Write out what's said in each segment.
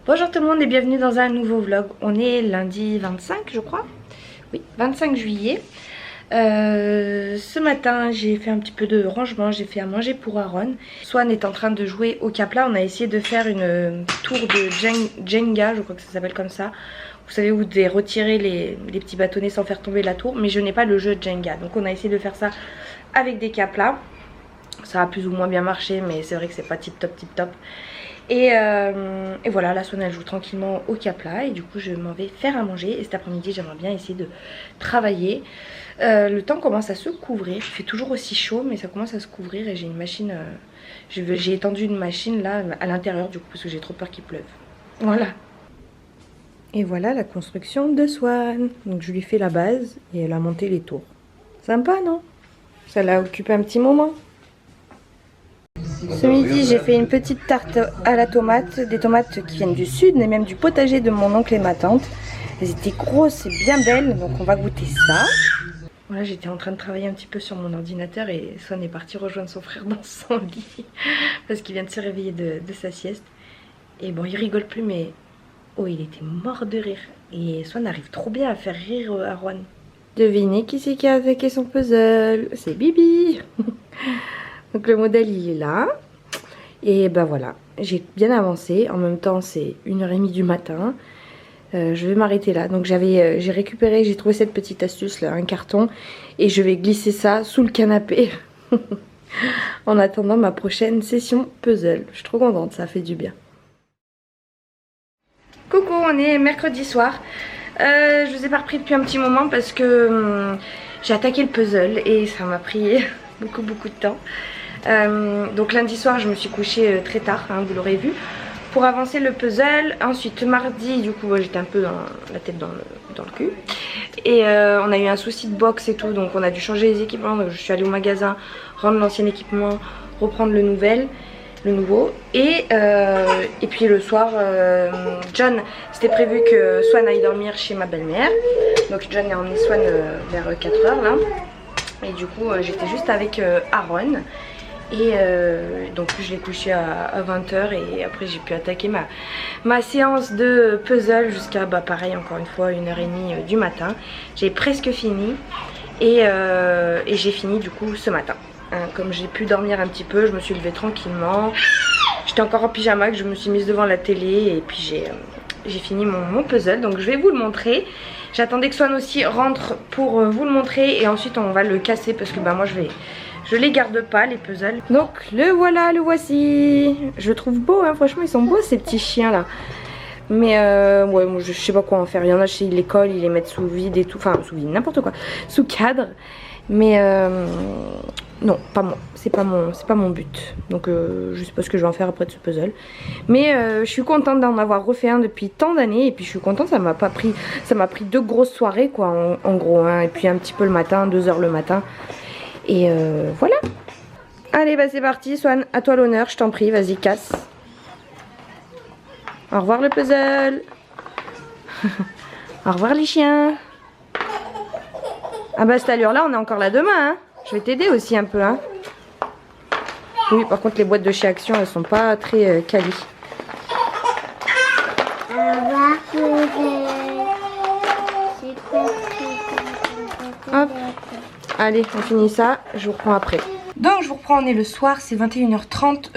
Bonjour tout le monde et bienvenue dans un nouveau vlog. On est lundi 25 je crois. Oui, 25 juillet. Ce matin j'ai fait un petit peu de rangement, j'ai fait à manger pour Aaron. Swan est en train de jouer au Capla. On a essayé de faire une tour de Jenga, je crois que ça s'appelle comme ça. Vous savez, vous devez retirer les petits bâtonnets sans faire tomber la tour. Mais je n'ai pas le jeu Jenga, donc on a essayé de faire ça avec des Capla. Ça a plus ou moins bien marché, mais c'est vrai que c'est pas tip top. Et voilà, la Swan elle joue tranquillement au Capla et du coup je m'en vais faire à manger. Et cet après-midi j'aimerais bien essayer de travailler. Le temps commence à se couvrir, il fait toujours aussi chaud mais ça commence à se couvrir. Et j'ai une machine, j'ai étendu une machine là à l'intérieur du coup parce que j'ai trop peur qu'il pleuve. Voilà. Et voilà la construction de Swan. Donc je lui fais la base et elle a monté les tours. Sympa non? Ça l'a occupé un petit moment. Ce midi j'ai fait une petite tarte à la tomate, des tomates qui viennent du sud mais même du potager de mon oncle et ma tante. Elles étaient grosses et bien belles, donc on va goûter ça. Voilà, j'étais en train de travailler un petit peu sur mon ordinateur et Swan est parti rejoindre son frère dans son lit parce qu'il vient de se réveiller de sa sieste. Et bon, il rigole plus mais oh, il était mort de rire. Et Swan arrive trop bien à faire rire Aaron. Devinez qui c'est qui a attaqué son puzzle? C'est Bibi. Donc le modèle il est là. Et ben voilà, j'ai bien avancé. En même temps c'est 1h30 du matin. Je vais m'arrêter là. Donc j'ai récupéré, j'ai trouvé cette petite astuce là, un carton. Et je vais glisser ça sous le canapé. En attendant ma prochaine session puzzle. Je suis trop contente, ça fait du bien. Coucou, on est mercredi soir. Je vous ai pas repris depuis un petit moment parce que j'ai attaqué le puzzle et ça m'a pris beaucoup de temps. Donc lundi soir je me suis couchée très tard, hein, vous l'aurez vu, pour avancer le puzzle. Ensuite mardi du coup j'étais un peu dans la tête dans le cul. Et on a eu un souci de box et tout, donc on a dû changer les équipements. Donc je suis allée au magasin, rendre l'ancien équipement, reprendre le nouveau. Et puis le soir, John, c'était prévu que Swan aille dormir chez ma belle-mère. Donc John a emmené Swan vers 4h là. Et du coup j'étais juste avec Aaron. Et donc je l'ai couché à 20h et après j'ai pu attaquer ma séance de puzzle jusqu'à pareil encore une fois 1h30 du matin. J'ai presque fini et j'ai fini du coup ce matin. Hein, comme j'ai pu dormir un petit peu, je me suis levée tranquillement. J'étais encore en pyjama, que je me suis mise devant la télé et puis j'ai fini mon puzzle. Donc je vais vous le montrer. J'attendais que Swan aussi rentre pour vous le montrer et ensuite on va le casser parce que moi je les garde pas les puzzles. Donc le voilà, le voici. Je le trouve beau hein, franchement ils sont beaux ces petits chiens là. Mais ouais moi, je sais pas quoi en faire. Il y en a chez l'école, ils les mettent sous vide et tout. Enfin sous vide, n'importe quoi. Sous cadre. Mais non, pas moi. C'est pas mon but. Donc je sais pas ce que je vais en faire après de ce puzzle. Mais je suis contente d'en avoir refait un depuis tant d'années. Et puis je suis contente, ça m'a pris 2 grosses soirées quoi en gros. Hein, et puis un petit peu le matin, 2h le matin. Et voilà. Allez c'est parti Swan, à toi l'honneur, je t'en prie, vas-y casse. Au revoir le puzzle. Au revoir les chiens. Ah cette allure là on est encore là demain hein. Je vais t'aider aussi un peu hein. Oui par contre les boîtes de chez Action elles sont pas très quali. Hop. Allez, on finit ça, je vous reprends après. Donc je vous reprends, on est le soir, c'est 21h30,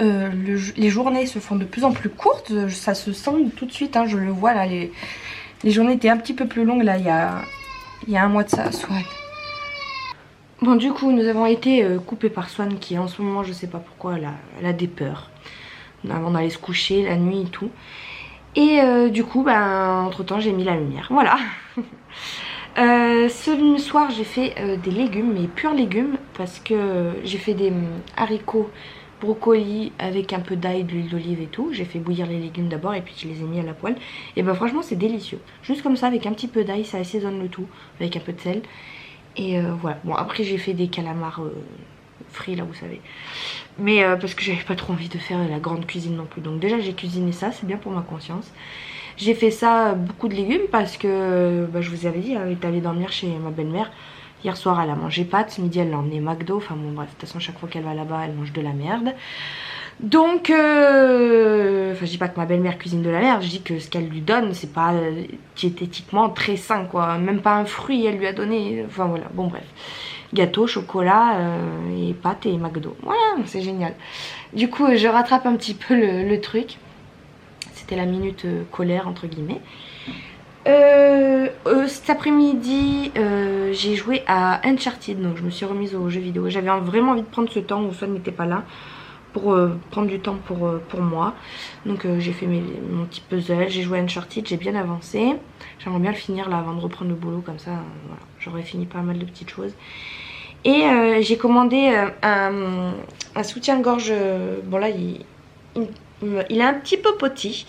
les journées se font de plus en plus courtes, ça se sent tout de suite, hein, je le vois là, les journées étaient un petit peu plus longues là, il y a un mois de ça, Swan. Bon du coup nous avons été coupés par Swan qui en ce moment je sais pas pourquoi elle a des peurs. Avant d'aller se coucher, la nuit et tout. Et du coup entre temps j'ai mis la lumière, voilà. Ce soir j'ai fait des légumes, mais purs légumes, parce que j'ai fait des haricots brocolis avec un peu d'ail, de l'huile d'olive et tout. J'ai fait bouillir les légumes d'abord et puis je les ai mis à la poêle. Et franchement c'est délicieux. Juste comme ça avec un petit peu d'ail, ça assaisonne le tout avec un peu de sel. Et voilà. Bon après j'ai fait des calamars frits là vous savez. Mais parce que j'avais pas trop envie de faire la grande cuisine non plus. Donc déjà j'ai cuisiné ça, c'est bien pour ma conscience. J'ai fait ça, beaucoup de légumes, parce que je vous avais dit, elle est allée dormir chez ma belle-mère. Hier soir elle a mangé pâtes, ce midi elle l'a emmené McDo. Enfin bon bref, de toute façon chaque fois qu'elle va là-bas elle mange de la merde. Donc, enfin, je dis pas que ma belle-mère cuisine de la merde, je dis que ce qu'elle lui donne, c'est pas diététiquement très sain, quoi. Même pas un fruit, elle lui a donné. Enfin, voilà, bon, bref. Gâteau, chocolat, et pâtes et McDo. Voilà, c'est génial. Du coup, je rattrape un petit peu le truc. C'était la minute colère, entre guillemets. Cet après-midi, j'ai joué à Uncharted, donc je me suis remise aux jeux vidéo. J'avais vraiment envie de prendre ce temps où Swan n'était pas là, pour prendre du temps pour moi. Donc j'ai fait mon petit puzzle, j'ai joué à Uncharted, j'ai bien avancé. J'aimerais bien le finir là avant de reprendre le boulot, comme ça voilà, j'aurais fini pas mal de petites choses. Et j'ai commandé un soutien-gorge. Bon là il est un petit peu petit,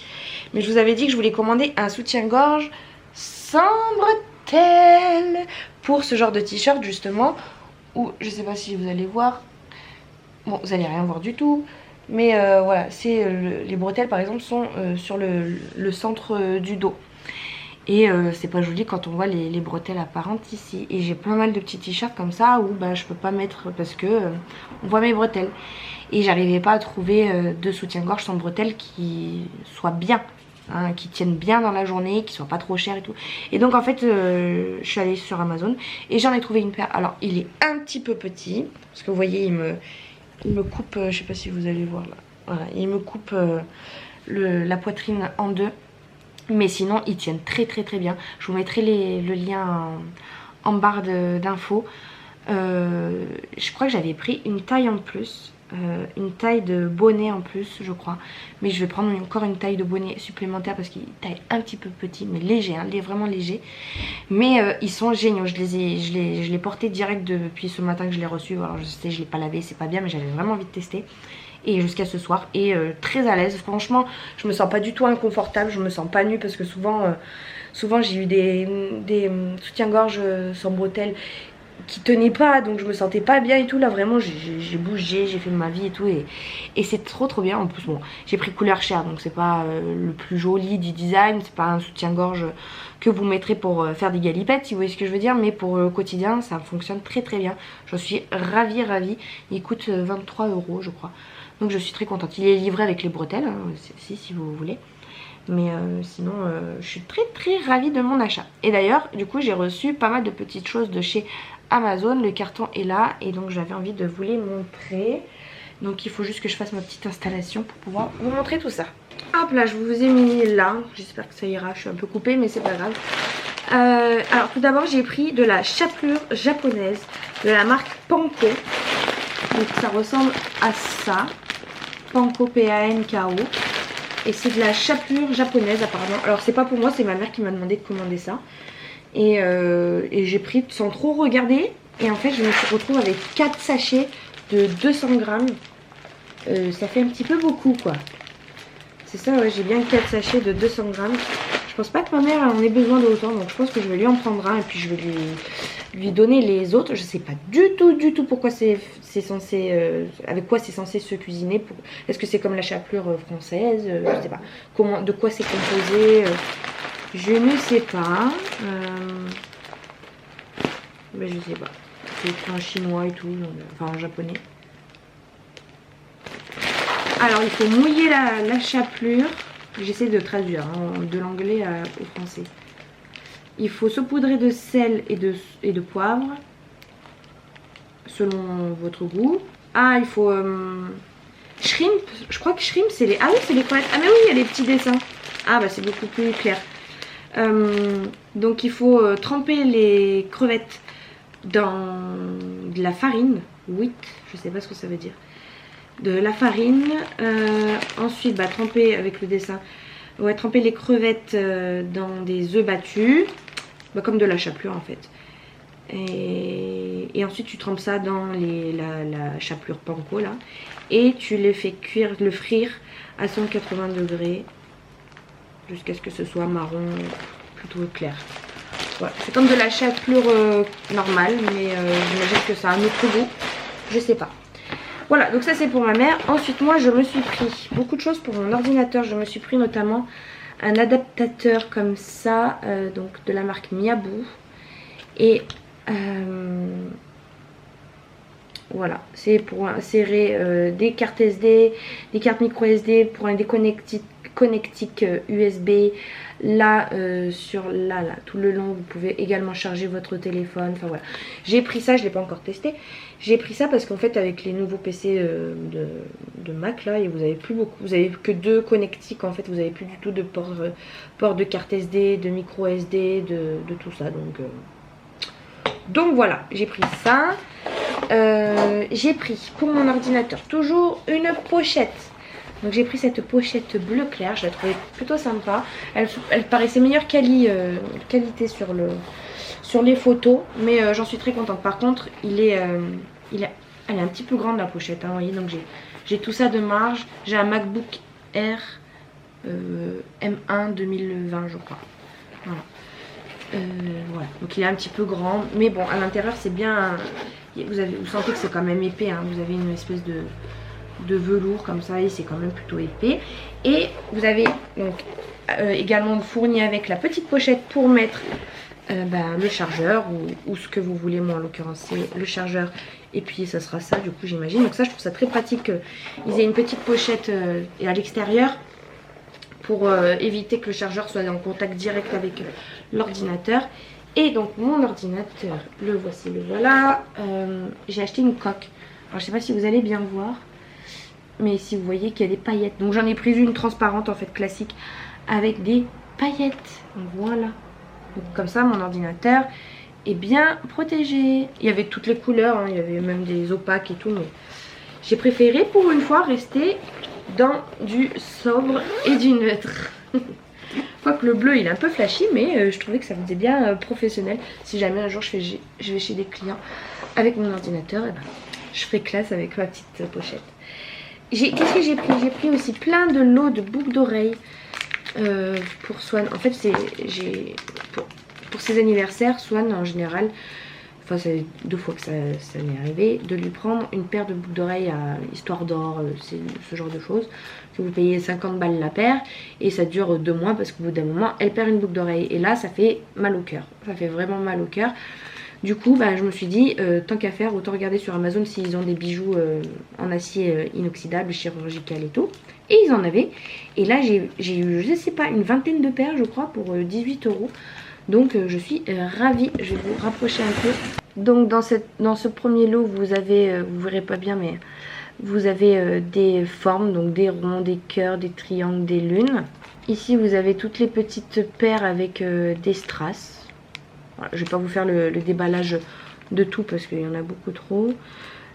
mais je vous avais dit que je voulais commander un soutien-gorge sans bretelles pour ce genre de t-shirt justement, où je sais pas si vous allez voir. Bon, vous allez rien voir du tout, mais voilà, c'est les bretelles par exemple sont sur le centre du dos. Et c'est pas joli quand on voit les bretelles apparentes ici. Et j'ai plein mal de petits t-shirts comme ça où bah, je peux pas mettre parce que on voit mes bretelles. Et j'arrivais pas à trouver de soutien-gorge sans bretelles qui soient bien, hein, qui tiennent bien dans la journée, qui soient pas trop chères et tout. Et donc en fait je suis allée sur Amazon et j'en ai trouvé une paire. Alors il est un petit peu petit parce que vous voyez il me coupe, je sais pas si vous allez voir là. Voilà, il me coupe la poitrine en deux. Mais sinon ils tiennent très bien. Je vous mettrai le lien en barre d'infos. Je crois que j'avais pris une taille en plus. Une taille de bonnet en plus je crois. Mais je vais prendre encore une taille de bonnet supplémentaire parce qu'il taille un petit peu petit. Mais léger, hein, vraiment léger. Mais ils sont géniaux. Je l'ai porté direct depuis ce matin que je l'ai reçu. Alors je sais je l'ai pas lavé, c'est pas bien, mais j'avais vraiment envie de tester. Et jusqu'à ce soir, et très à l'aise. Franchement je me sens pas du tout inconfortable, je me sens pas nue parce que souvent j'ai eu des soutiens-gorge sans bretelles qui tenaient pas, donc je me sentais pas bien et tout. Là vraiment j'ai bougé, j'ai fait ma vie et tout, et c'est trop bien. En plus bon, j'ai pris couleur chair, donc c'est pas le plus joli du design, c'est pas un soutien-gorge que vous mettrez pour faire des galipettes si vous voyez ce que je veux dire, mais pour le quotidien ça fonctionne très bien. Je suis ravie. Il coûte 23 € je crois. Donc je suis très contente. Il est livré avec les bretelles, hein, si vous voulez. Mais sinon, je suis très ravie de mon achat. Et d'ailleurs, du coup, j'ai reçu pas mal de petites choses de chez Amazon. Le carton est là et donc j'avais envie de vous les montrer. Donc il faut juste que je fasse ma petite installation pour pouvoir vous montrer tout ça. Hop là, je vous ai mis là. J'espère que ça ira. Je suis un peu coupée, mais c'est pas grave. Alors tout d'abord, j'ai pris de la chapelure japonaise de la marque Panko. Donc ça ressemble à ça. Panko, P-A-N-K-O. Et c'est de la chapelure japonaise apparemment. Alors c'est pas pour moi, c'est ma mère qui m'a demandé de commander ça. Et j'ai pris sans trop regarder. Et en fait je me retrouve avec 4 sachets de 200 grammes. Ça fait un petit peu beaucoup quoi. C'est ça, ouais, j'ai bien 4 sachets de 200 grammes. Je pense pas que ma mère en ait besoin d'autant. Donc je pense que je vais lui en prendre un et puis je vais lui donner les autres. Je sais pas du tout pourquoi c'est censé, avec quoi c'est censé se cuisiner. Est-ce que c'est comme la chapelure française, je sais pas. De quoi c'est composé, je ne sais pas. Mais je sais pas. C'est écrit en chinois et tout, enfin en japonais. Alors il faut mouiller la chapelure. J'essaie de traduire hein, de l'anglais au français. Il faut saupoudrer de sel et de poivre selon votre goût. Ah, il faut shrimp. Je crois que shrimp c'est les... Ah oui, c'est les crevettes. Ah mais oui, il y a les petits dessins. Ah bah c'est beaucoup plus clair. Donc il faut tremper les crevettes dans de la farine. Wheat, je sais pas ce que ça veut dire. De la farine, ensuite bah, tremper avec le dessin, ouais, tremper les crevettes dans des œufs battus, bah, comme de la chapelure en fait, et ensuite tu trempes ça dans la chapelure panko là, et tu les fais cuire, le frire à 180 degrés jusqu'à ce que ce soit marron plutôt clair. Voilà. C'est comme de la chapelure normale, mais j'imagine que ça a un autre goût, je sais pas. Voilà, donc ça c'est pour ma mère. Ensuite moi je me suis pris beaucoup de choses pour mon ordinateur. Je me suis pris notamment un adaptateur comme ça, donc de la marque Miyabu. Et Voilà, c'est pour insérer des cartes SD, des cartes micro SD, pour un connectiques USB. Là, sur là, tout le long, vous pouvez également charger votre téléphone. Enfin voilà, j'ai pris ça, je ne l'ai pas encore testé. J'ai pris ça parce qu'en fait, avec les nouveaux PC de Mac, là, et vous avez plus beaucoup, vous avez que 2 connectiques en fait, vous n'avez plus du tout de port de carte SD, de micro SD, de tout ça. Donc voilà, j'ai pris ça. J'ai pris pour mon ordinateur toujours une pochette. Donc j'ai pris cette pochette bleu clair, je la trouvais plutôt sympa. Elle paraissait meilleure qualité sur les photos, mais j'en suis très contente. Par contre, elle est un petit peu grande la pochette, hein, vous voyez. Donc j'ai tout ça de marge. J'ai un MacBook Air M1 2020 je crois. Voilà. Voilà, donc il est un petit peu grand, mais bon, à l'intérieur c'est bien, vous sentez que c'est quand même épais, hein. Vous avez une espèce de velours comme ça et c'est quand même plutôt épais. Et vous avez donc également fourni avec la petite pochette pour mettre le chargeur ou ce que vous voulez. Moi en l'occurrence c'est le chargeur et puis ça sera ça du coup j'imagine. Donc ça je trouve ça très pratique qu'ils aient une petite pochette à l'extérieur, pour éviter que le chargeur soit en contact direct avec l'ordinateur. Et donc mon ordinateur, le voici, le voilà. J'ai acheté une coque. Alors je sais pas si vous allez bien voir, mais si vous voyez qu'il y a des paillettes. Donc j'en ai pris une transparente en fait, classique, avec des paillettes. Donc voilà. Donc comme ça mon ordinateur est bien protégé. Il y avait toutes les couleurs, hein. Il y avait même des opaques et tout, mais j'ai préféré pour une fois rester dans du sobre et du neutre. Quoique le bleu il est un peu flashy, mais je trouvais que ça faisait bien professionnel. Si jamais un jour je vais chez des clients avec mon ordinateur, et ben, je ferai classe avec ma petite pochette. Qu'est-ce que j'ai pris? J'ai pris aussi plein de lots de boucles d'oreilles pour Swan. En fait pour ses anniversaires, Swan en général, enfin c'est 2 fois que ça m'est arrivé, de lui prendre une paire de boucles d'oreilles à histoire d'or, c'est ce genre de choses, que vous payez 50 balles la paire et ça dure 2 mois parce qu'au bout d'un moment elle perd une boucle d'oreille et là ça fait mal au cœur, ça fait vraiment mal au cœur. Du coup je me suis dit tant qu'à faire autant regarder sur Amazon s'ils ont des bijoux en acier inoxydable, chirurgical et tout, et ils en avaient. Et là j'ai eu je sais pas une vingtaine de paires je crois pour 18 €. Donc je suis ravie. Je vais vous rapprocher un peu. Donc dans ce premier lot vous avez, vous verrez pas bien mais vous avez des formes, donc des ronds, des cœurs, des triangles, des lunes. Ici vous avez toutes les petites paires avec des strass. Voilà, je vais pas vous faire le déballage de tout parce qu'il y en a beaucoup trop.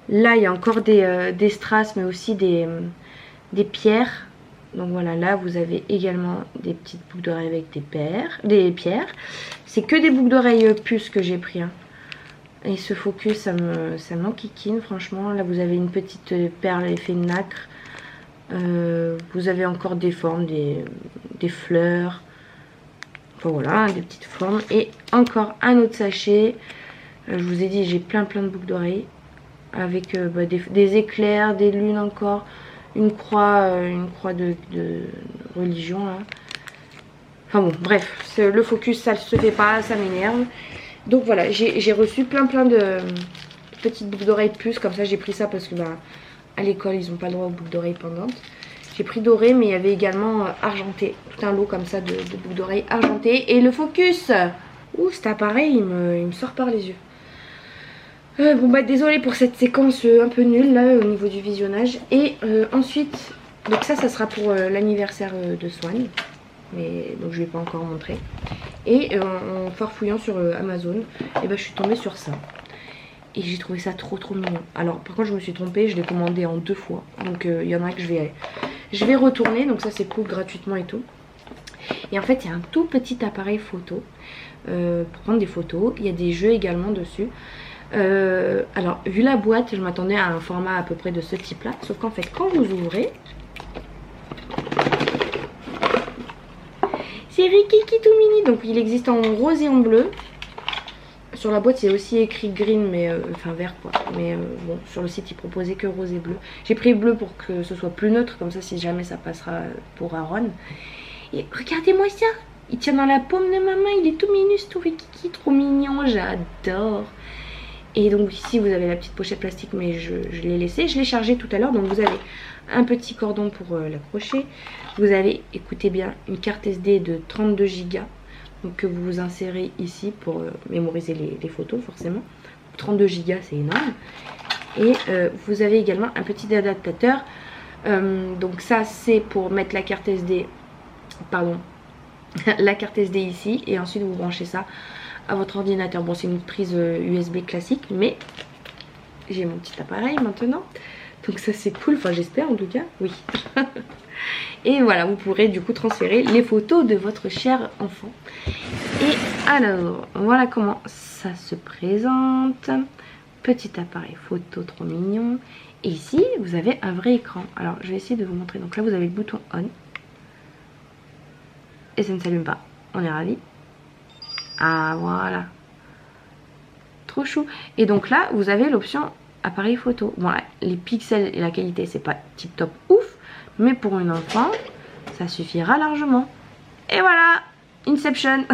Là il y a encore des strass mais aussi des pierres. Donc voilà, là vous avez également des petites boucles d'oreilles avec des pierres. C'est que des boucles d'oreilles puces que j'ai pris, hein. Et ce focus ça m'enquiquine franchement. Là vous avez une petite perle à effet nacre. Vous avez encore des formes, des fleurs. Enfin voilà, des petites formes. Et encore un autre sachet. Je vous ai dit j'ai plein de boucles d'oreilles. Avec des éclairs, des lunes encore. Une croix de religion là. Enfin bon bref, le focus ça se fait pas, ça m'énerve. Donc voilà, j'ai reçu plein de petites boucles d'oreilles puces. Comme ça j'ai pris ça parce que à l'école ils n'ont pas le droit aux boucles d'oreilles pendantes. J'ai pris doré mais il y avait également argenté. Tout un lot comme ça de boucles d'oreilles argentées. Et le focus, ouh cet appareil il me sort par les yeux. Bon désolée pour cette séquence un peu nulle là au niveau du visionnage. Et ensuite, donc ça sera pour l'anniversaire de Swan. Mais donc je ne vais pas encore montrer. Et en farfouillant sur Amazon, et je suis tombée sur ça. Et j'ai trouvé ça trop mignon. Alors par contre je me suis trompée, je l'ai commandé en 2 fois. Donc il y en a que je vais retourner. Donc ça c'est cool gratuitement et tout. Et en fait il y a un tout petit appareil photo pour prendre des photos. Il y a des jeux également dessus. Alors vu la boîte je m'attendais à un format à peu près de ce type là, sauf qu'en fait quand vous ouvrez c'est Rikiki tout mini. Donc il existe en rose et en bleu. Sur la boîte il y a aussi écrit green mais enfin vert quoi, mais bon sur le site il proposait que rose et bleu. J'ai pris bleu pour que ce soit plus neutre, comme ça si jamais ça passera pour Aaron. Et regardez-moi ça, il tient dans la paume de ma main, il est tout minus, tout Rikiki, trop mignon, j'adore. Et donc ici vous avez la petite pochette plastique, mais je l'ai laissée. Je l'ai chargée tout à l'heure. Donc vous avez un petit cordon pour l'accrocher. Vous avez, écoutez bien, une carte SD de 32 Go. Donc que vous insérez ici pour mémoriser les photos forcément. 32 Go, c'est énorme. Et vous avez également un petit adaptateur. Donc ça c'est pour mettre la carte SD, pardon, la carte SD ici. Et ensuite vous branchez ça à votre ordinateur. Bon, c'est une prise USB classique, mais j'ai mon petit appareil maintenant. Donc ça c'est cool, enfin j'espère en tout cas, oui. Et voilà, vous pourrez du coup transférer les photos de votre cher enfant. Et alors, voilà comment ça se présente. Petit appareil photo, trop mignon. Et ici, vous avez un vrai écran. Alors, je vais essayer de vous montrer. Donc là, vous avez le bouton on. Et ça ne s'allume pas. On est ravis. Ah, voilà. Trop chou. Et donc là, vous avez l'option appareil photo. Bon, là, les pixels et la qualité, c'est pas tip top ouf. Mais pour une enfant, ça suffira largement. Et voilà, Inception.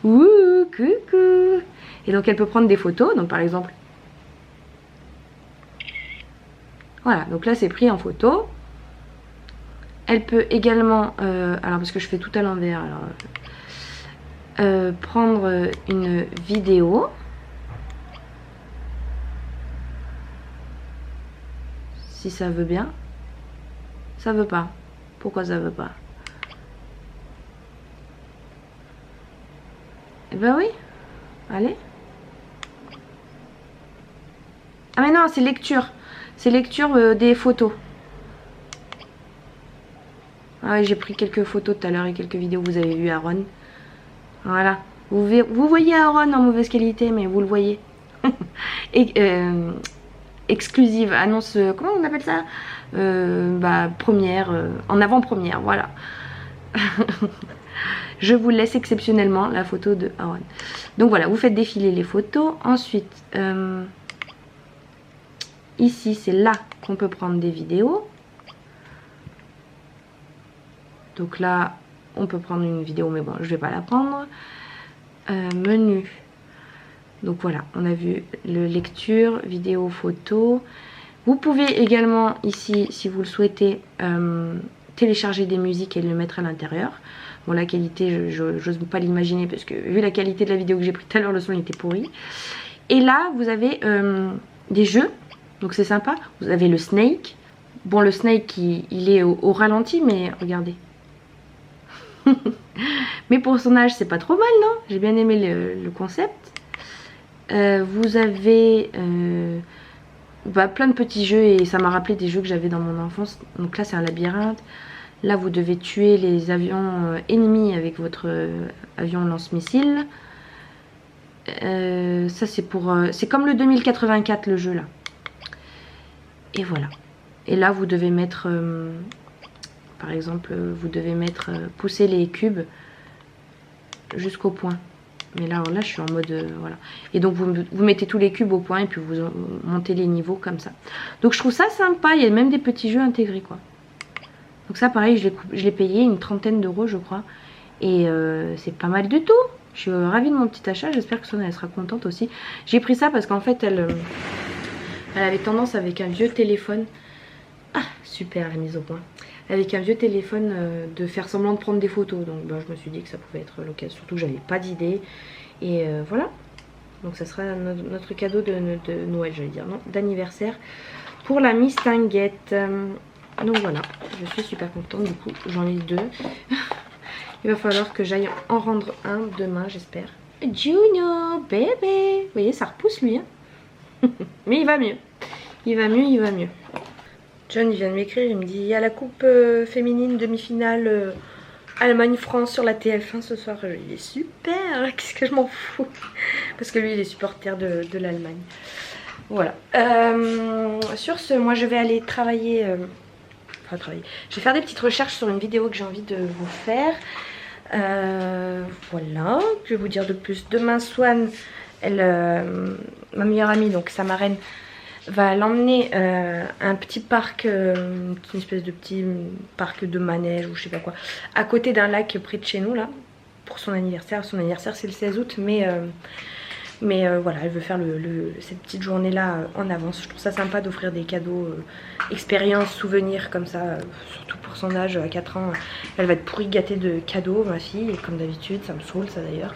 Ouh, coucou. Et donc elle peut prendre des photos. Donc par exemple, voilà, donc là c'est pris en photo. Elle peut également, alors parce que je fais tout à l'envers, alors prendre une vidéo. Si ça veut bien. Ça veut pas. Pourquoi ça veut pas? Eh ben oui. Allez. Ah mais non, c'est lecture. C'est lecture des photos. Ah ouais, j'ai pris quelques photos tout à l'heure et quelques vidéos. Vous avez vu Aaron. Voilà. Vous voyez Aaron en mauvaise qualité, mais vous le voyez. Et exclusive, annonce, comment on appelle ça, bah, première, en avant-première, voilà. Je vous laisse exceptionnellement la photo de Aaron. Donc voilà, vous faites défiler les photos. Ensuite, ici, c'est là qu'on peut prendre des vidéos. Donc là, on peut prendre une vidéo, mais bon, je vais pas la prendre. Menu. Donc voilà, on a vu le lecture, vidéo, photo. Vous pouvez également ici, si vous le souhaitez, télécharger des musiques et le mettre à l'intérieur. Bon, la qualité, je n'ose pas l'imaginer parce que vu la qualité de la vidéo que j'ai prise tout à l'heure, le son était pourri. Et là, vous avez des jeux, donc c'est sympa. Vous avez le Snake. Bon, le Snake, il est au ralenti, mais regardez. Mais pour son âge, c'est pas trop mal, non? J'ai bien aimé le concept. Vous avez bah, plein de petits jeux et ça m'a rappelé des jeux que j'avais dans mon enfance. Donc là c'est un labyrinthe. Là vous devez tuer les avions ennemis avec votre avion lance-missile. Ça c'est pour... c'est comme le 2084 le jeu là. Et voilà. Et là vous devez mettre... par exemple vous devez mettre... pousser les cubes jusqu'au point. Mais là je suis en mode voilà. Et donc vous mettez tous les cubes au point et puis vous montez les niveaux comme ça. Donc je trouve ça sympa. Il y a même des petits jeux intégrés quoi. Donc ça pareil, je l'ai payé une 30aine d'euros je crois. Et c'est pas mal du tout. Je suis ravie de mon petit achat. J'espère que Sona elle sera contente aussi. J'ai pris ça parce qu'en fait elle avait tendance avec un vieux téléphone. Ah super la mise au point. Avec un vieux téléphone de faire semblant de prendre des photos. Donc bah, je me suis dit que ça pouvait être l'occasion. Surtout que j'avais pas d'idée. Et voilà. Donc ça sera notre cadeau de Noël, j'allais dire. Non, d'anniversaire. Pour la Mistinguette. Donc voilà. Je suis super contente. Du coup, j'en ai deux. Il va falloir que j'aille en rendre un demain, j'espère. Junior, bébé. Vous voyez, ça repousse lui. Hein. Mais il va mieux. Il va mieux, il va mieux. John il vient de m'écrire, il me dit il y a la coupe féminine demi-finale Allemagne-France sur la TF1 ce soir. Il est super, qu'est-ce que je m'en fous. Parce que lui il est supporter de l'Allemagne. Voilà. Sur ce, moi je vais aller travailler. Enfin travailler. Je vais faire des petites recherches sur une vidéo que j'ai envie de vous faire. Voilà. Je vais vous dire de plus. Demain Swan, elle, ma meilleure amie, donc sa marraine, va l'emmener à un petit parc, une espèce de petit parc de manège ou je sais pas quoi, à côté d'un lac près de chez nous là, pour son anniversaire. Son anniversaire c'est le 16 août, mais Mais voilà, elle veut faire cette petite journée là en avance. Je trouve ça sympa d'offrir des cadeaux, expériences, souvenirs comme ça, surtout pour son âge, à 4 ans. Elle va être pourrie gâtée de cadeaux, ma fille, et comme d'habitude, ça me saoule ça d'ailleurs.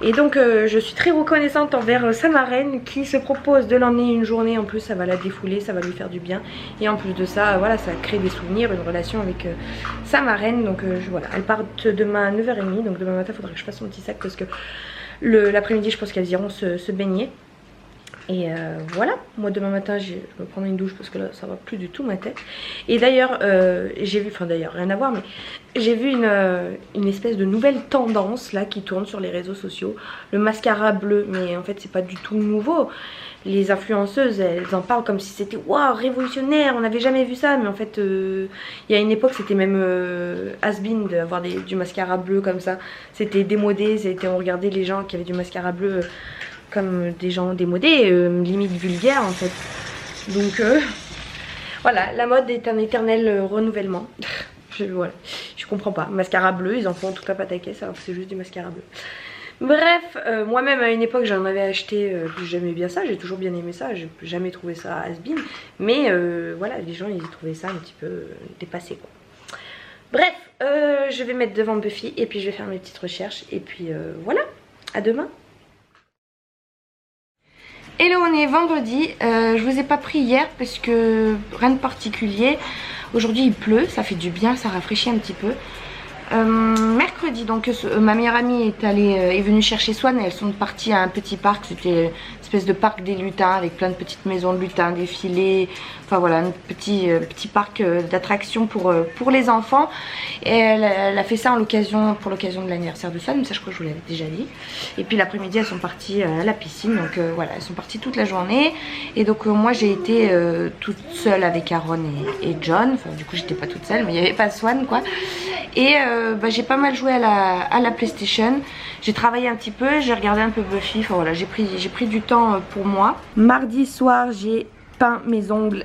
Et donc je suis très reconnaissante envers sa marraine qui se propose de l'emmener une journée. En plus ça va la défouler, ça va lui faire du bien. Et en plus de ça, voilà, ça crée des souvenirs, une relation avec sa marraine. Donc voilà, elle part demain à 9h30. Donc demain matin il faudrait que je fasse mon petit sac parce que l'après-midi je pense qu'elles iront se baigner. Et voilà, moi demain matin je vais prendre une douche parce que là ça va plus du tout ma tête. Et d'ailleurs j'ai vu, enfin d'ailleurs rien à voir, mais j'ai vu une espèce de nouvelle tendance là qui tourne sur les réseaux sociaux. Le mascara bleu, mais en fait c'est pas du tout nouveau. Les influenceuses elles en parlent comme si c'était waouh révolutionnaire, on n'avait jamais vu ça. Mais en fait il y a une époque c'était même has-been d'avoir du mascara bleu comme ça. C'était démodé, on regardait les gens qui avaient du mascara bleu comme des gens démodés, limite vulgaires en fait. Donc voilà, la mode est un éternel renouvellement. Voilà, je comprends pas. Mascara bleu, ils en font tout à pataquès, alors que c'est juste du mascara bleu. Bref, moi-même à une époque j'en avais acheté, j'aimais bien ça, j'ai toujours bien aimé ça, j'ai jamais trouvé ça has-been. Mais voilà, les gens ils trouvaient ça un petit peu dépassé quoi. Bref, je vais mettre devant Buffy et puis je vais faire mes petites recherches. Et puis voilà, à demain. Hello, on est vendredi, je vous ai pas pris hier parce que rien de particulier. Aujourd'hui il pleut, ça fait du bien, ça rafraîchit un petit peu. Mercredi donc ma meilleure amie est venue chercher Swan et elles sont parties à un petit parc. C'était une espèce de parc des lutins avec plein de petites maisons de lutins, des filets, enfin voilà, un petit parc d'attractions pour les enfants. Et elle a fait ça pour l'occasion de l'anniversaire de Swan, mais ça je crois que je vous l'avais déjà dit. Et puis l'après-midi elles sont parties à la piscine, donc voilà, elles sont parties toute la journée. Et donc moi j'ai été toute seule avec Aaron et John, enfin du coup j'étais pas toute seule mais il n'y avait pas Swan quoi. Et j'ai pas mal joué à la PlayStation. J'ai travaillé un petit peu, j'ai regardé un peu Buffy. Enfin voilà, j'ai pris du temps pour moi. Mardi soir, j'ai peint mes ongles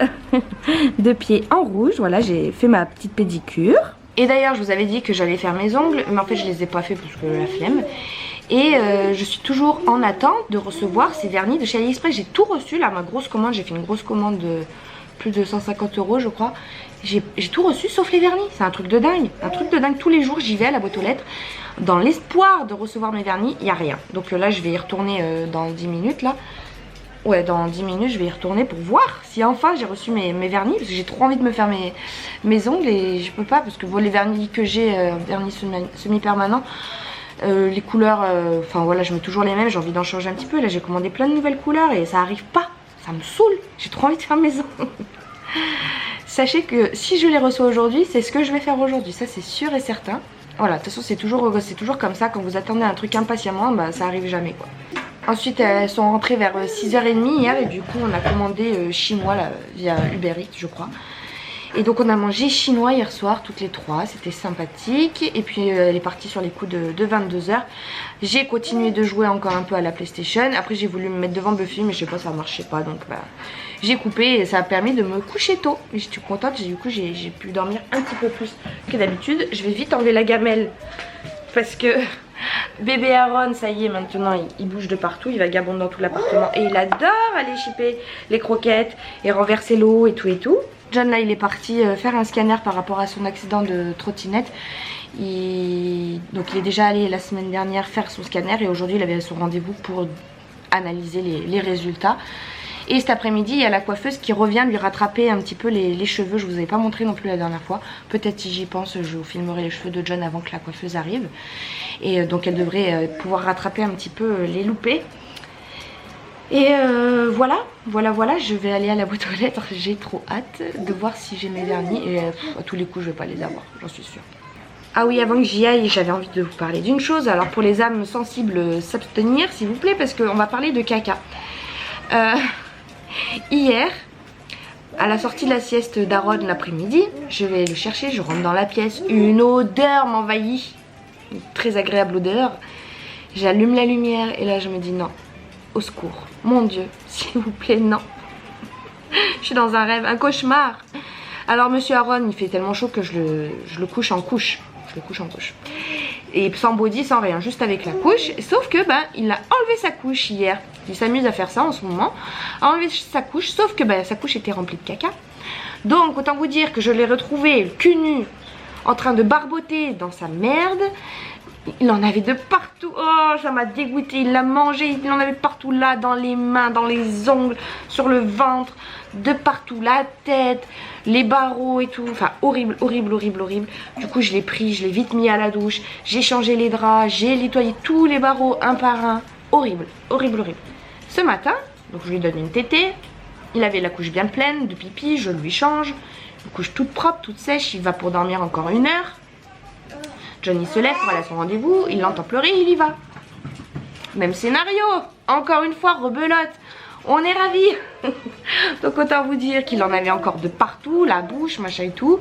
de pied en rouge. Voilà, j'ai fait ma petite pédicure. Et d'ailleurs, je vous avais dit que j'allais faire mes ongles, mais en fait, je les ai pas fait parce que la flemme. Et je suis toujours en attente de recevoir ces vernis de chez AliExpress. J'ai tout reçu là, ma grosse commande. J'ai fait une grosse commande de plus de 150 € je crois. J'ai tout reçu sauf les vernis. C'est un truc de dingue. Un truc de dingue. Tous les jours j'y vais à la boîte aux lettres dans l'espoir de recevoir mes vernis. Il n'y a rien. Donc là je vais y retourner dans 10 minutes là. Ouais, dans 10 minutes je vais y retourner pour voir si enfin j'ai reçu mes vernis. Parce que j'ai trop envie de me faire mes ongles et je peux pas. Parce que les vernis que j'ai, vernis semi-permanent, les couleurs, enfin voilà, je mets toujours les mêmes. J'ai envie d'en changer un petit peu. Là j'ai commandé plein de nouvelles couleurs et ça arrive pas. Ça me saoule. J'ai trop envie de faire mes ongles. Sachez que si je les reçois aujourd'hui, c'est ce que je vais faire aujourd'hui. Ça c'est sûr et certain. Voilà, de toute façon c'est toujours comme ça. Quand vous attendez un truc impatiemment, bah, ça arrive jamais quoi. Ensuite elles sont rentrées vers 6h30 hier. Et du coup on a commandé chinois là, via Uber Eats je crois. Et donc on a mangé chinois hier soir toutes les trois, c'était sympathique. Et puis elle est partie sur les coups de 22h. J'ai continué de jouer encore un peu à la PlayStation. Après j'ai voulu me mettre devant Buffy mais je sais pas, ça marchait pas. Donc bah, j'ai coupé et ça a permis de me coucher tôt. Et je suis contente, du coup j'ai pu dormir un petit peu plus que d'habitude. Je vais vite enlever la gamelle parce que bébé Aaron, ça y est, maintenant il bouge de partout, il vagabonde dans tout l'appartement. Et il adore aller chipper les croquettes et renverser l'eau et tout et tout. John là il est parti faire un scanner par rapport à son accident de trottinette. Donc il est déjà allé la semaine dernière faire son scanner et aujourd'hui il avait son rendez-vous pour analyser les résultats. Et cet après-midi il y a la coiffeuse qui revient lui rattraper un petit peu les cheveux. Je vous avais pas montré non plus la dernière fois. Peut-être si j'y pense je vous filmerai les cheveux de John avant que la coiffeuse arrive. Et donc elle devrait pouvoir rattraper un petit peu les loupés. Et voilà, je vais aller à la boîte aux lettres. J'ai trop hâte de voir si j'ai mes vernis. Et à tous les coups je vais pas les avoir, j'en suis sûre. Ah oui, avant que j'y aille, j'avais envie de vous parler d'une chose. Alors pour les âmes sensibles, s'abstenir s'il vous plaît, parce qu'on va parler de caca. Hier, à la sortie de la sieste d'Aaron l'après-midi, je vais le chercher, je rentre dans la pièce, une odeur m'envahit, une très agréable odeur. J'allume la lumière et là je me dis non, au secours, mon Dieu, s'il vous plaît, non. Je suis dans un rêve, un cauchemar. Alors monsieur Aaron, il fait tellement chaud que je le couche en couche. Je le couche en couche. Et sans body, sans rien, juste avec la couche. Sauf que il a enlevé sa couche hier. Il s'amuse à faire ça en ce moment. A enlevé sa couche, sauf que sa couche était remplie de caca. Donc autant vous dire que je l'ai retrouvé cul nu en train de barboter dans sa merde. Il en avait de partout. Oh, ça m'a dégoûté. Il l'a mangé. Il en avait partout là, dans les mains, dans les ongles, sur le ventre, de partout, la tête, les barreaux et tout. Enfin, horrible, horrible, horrible, horrible. Du coup, je l'ai pris, je l'ai vite mis à la douche. J'ai changé les draps, j'ai nettoyé tous les barreaux un par un. Horrible, horrible, horrible. Ce matin, donc je lui donne une tétée. Il avait la couche bien pleine de pipi, je lui change. Une couche toute propre, toute sèche. Il va pour dormir encore 1 heure. Johnny se lève pour aller à son rendez-vous, il l'entend pleurer, il y va. Même scénario, encore une fois, rebelote. On est ravis. Donc autant vous dire qu'il en avait encore de partout, la bouche, machin et tout.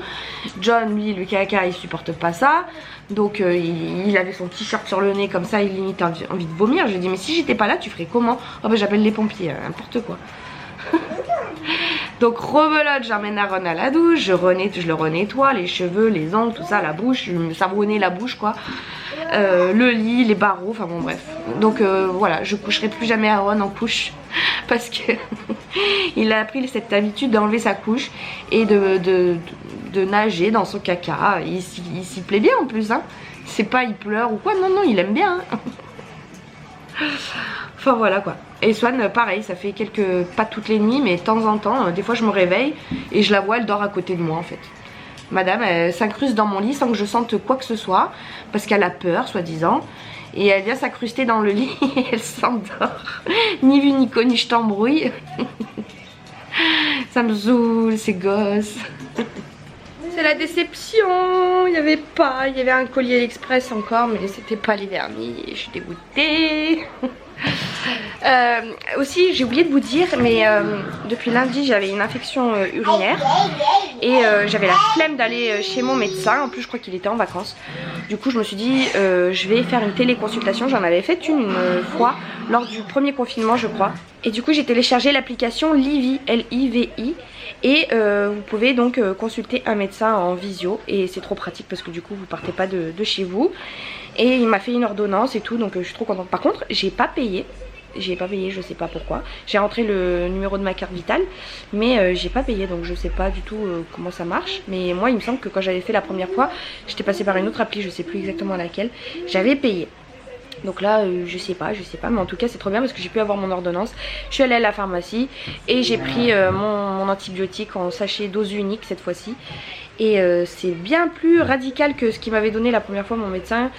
John, lui, le caca, il supporte pas ça. Donc il avait son t-shirt sur le nez comme ça, il limite envie de vomir. Je lui ai dit, mais si j'étais pas là, tu ferais comment? Oh j'appelle les pompiers, n'importe quoi. Donc rebelote, j'emmène Aaron à la douche, je le renettoie, les cheveux, les ongles, tout ça, la bouche, je me savonnais la bouche quoi. Le lit, les barreaux, enfin bon bref. Donc voilà, je coucherai plus jamais Aaron en couche parce que il a appris cette habitude d'enlever sa couche et de nager dans son caca. Il s'y plaît bien en plus, hein. C'est pas il pleure ou quoi, non non, il aime bien. Hein. Enfin voilà quoi. Et Swan pareil, ça fait pas toutes les nuits mais de temps en temps, des fois je me réveille et je la vois, elle dort à côté de moi en fait. Madame elle s'incruste dans mon lit sans que je sente quoi que ce soit parce qu'elle a peur soi-disant. Et elle vient s'incruster dans le lit et elle s'endort. Ni vu ni connu, je t'embrouille. Ça me saoule ces gosses. C'est la déception. Il y avait un collier express encore mais c'était pas les vernis. Je suis dégoûtée. Aussi j'ai oublié de vous dire mais depuis lundi j'avais une infection urinaire et j'avais la flemme d'aller chez mon médecin. En plus je crois qu'il était en vacances. Du coup je me suis dit je vais faire une téléconsultation. J'en avais fait une fois lors du premier confinement je crois. Et du coup j'ai téléchargé l'application Livy, L-I-V-I. Et vous pouvez donc consulter un médecin en visio. Et c'est trop pratique parce que du coup vous partez pas de chez vous. Et il m'a fait une ordonnance et tout, donc je suis trop contente. Par contre, j'ai pas payé, je sais pas pourquoi. J'ai rentré le numéro de ma carte vitale, mais j'ai pas payé, donc je sais pas du tout comment ça marche. Mais moi, il me semble que quand j'avais fait la première fois, j'étais passée par une autre appli, je sais plus exactement laquelle, j'avais payé. Donc là, je sais pas, mais en tout cas c'est trop bien parce que j'ai pu avoir mon ordonnance. Je suis allée à la pharmacie et j'ai pris mon antibiotique en sachet dose unique cette fois-ci. Et c'est bien plus radical que ce qu'il m'avait donné la première fois mon médecin.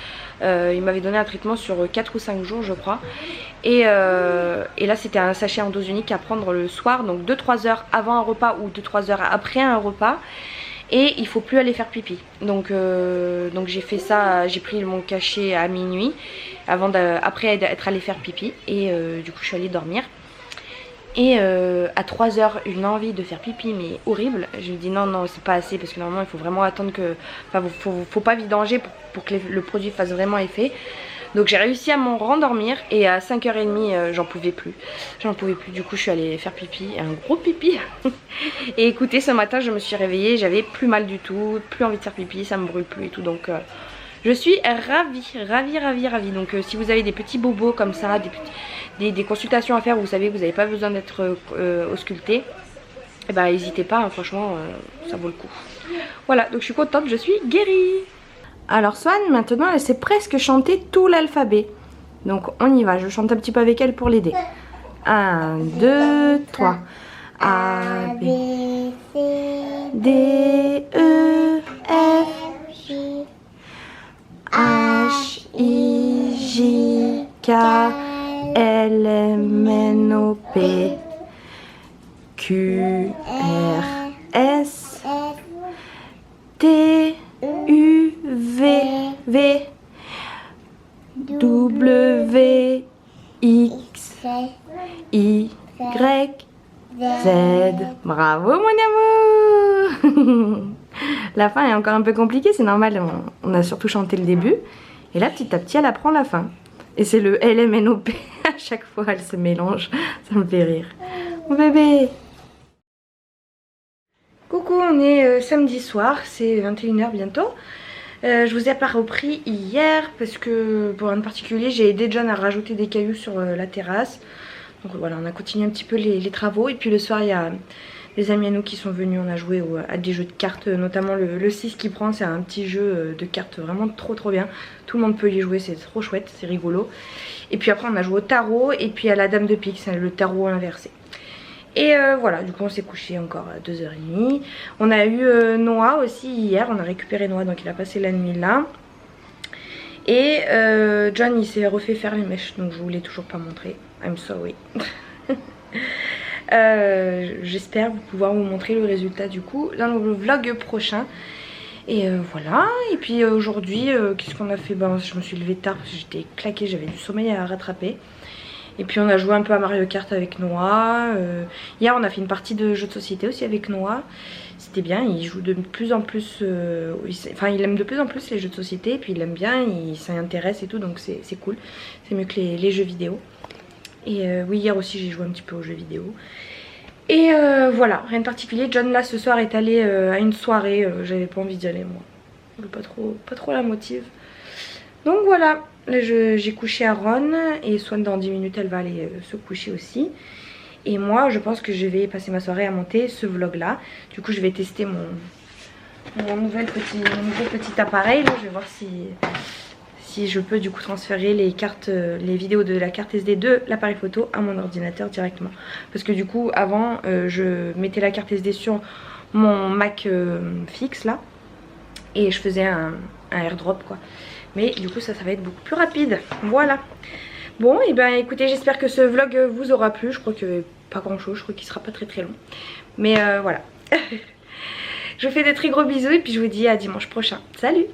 Il m'avait donné un traitement sur 4 ou 5 jours je crois. Et là c'était un sachet en dose unique à prendre le soir. Donc 2-3 heures avant un repas ou 2-3 heures après un repas. Et il faut plus aller faire pipi. Donc j'ai fait ça, j'ai pris mon cachet à minuit après être allée faire pipi. Et du coup je suis allée dormir. Et à 3 heures, une envie de faire pipi, mais horrible. Je lui dis non, non, c'est pas assez parce que normalement il faut vraiment attendre que. Enfin, faut pas vidanger pour que le produit fasse vraiment effet. Donc j'ai réussi à m'en rendormir et à 5h30, j'en pouvais plus. Du coup, je suis allée faire pipi, un gros pipi. Et écoutez, ce matin, je me suis réveillée, j'avais plus mal du tout, plus envie de faire pipi, ça me brûle plus et tout. Donc je suis ravie. Donc si vous avez des petits bobos comme ça, des consultations à faire où vous savez que vous n'avez pas besoin d'être ausculté, et ben n'hésitez pas, hein, franchement ça vaut le coup. Voilà, donc je suis contente, je suis guérie. Alors Swan maintenant elle sait presque chanter tout l'alphabet. Donc on y va, je chante un petit peu avec elle pour l'aider. 1, 2, 3. A, B, C, D, E, F, G, H, I, J, K, L, M, N, O, P, Q, R, S, T, U, V, V, W, X, Y, Z. Bravo mon amour. La fin est encore un peu compliquée, c'est normal, on a surtout chanté le début. Et là petit à petit elle apprend la fin. Et c'est le LMNOP, à chaque fois elle se mélange, ça me fait rire. Mon bébé. Coucou, on est samedi soir, c'est 21h bientôt. Je vous ai pas repris hier parce que pour un particulier j'ai aidé John à rajouter des cailloux sur la terrasse. Donc voilà, on a continué un petit peu les travaux. Et puis le soir il y a des amis à nous qui sont venus, on a joué à des jeux de cartes, notamment le 6 qui prend, c'est un petit jeu de cartes vraiment trop bien. Tout le monde peut y jouer, c'est trop chouette, c'est rigolo. Et puis après on a joué au tarot et puis à la dame de pique, c'est le tarot inversé. Et voilà, du coup on s'est couché encore à 2h30. On a eu Noah aussi hier, on a récupéré Noah, donc il a passé la nuit là. Et John il s'est refait faire les mèches, donc je vous l'ai toujours pas montré. I'm sorry. J'espère pouvoir vous montrer le résultat du coup dans le vlog prochain. Et voilà, et puis aujourd'hui qu'est-ce qu'on a fait? Ben, je me suis levée tard parce que j'étais claquée, j'avais du sommeil à rattraper. Et puis on a joué un peu à Mario Kart avec Noah. Hier on a fait une partie de jeux de société aussi avec Noah. C'était bien, il joue de plus en plus, enfin il aime de plus en plus les jeux de société. Et puis il aime bien, il s'intéresse et tout, donc c'est cool. C'est mieux que les jeux vidéo. Et oui, hier aussi j'ai joué un petit peu aux jeux vidéo. Et voilà, rien de particulier. John là ce soir est allé à une soirée, j'avais pas envie d'y aller moi. Pas trop la motive. Donc voilà, là j'ai couché Aaron et Swan dans 10 minutes elle va aller se coucher aussi. Et moi je pense que je vais passer ma soirée à monter ce vlog là. Du coup je vais tester mon nouveau petit appareil là. Je vais voir si je peux du coup transférer les vidéos de la carte SD de l'appareil photo à mon ordinateur directement. Parce que du coup avant je mettais la carte SD sur mon Mac fixe là. Et je faisais un airdrop quoi. Mais du coup ça va être beaucoup plus rapide. Voilà. Bon et ben écoutez, j'espère que ce vlog vous aura plu. Je crois que pas grand chose, je crois qu'il sera pas très long. Mais voilà. Je vous fais des très gros bisous et puis je vous dis à dimanche prochain. Salut!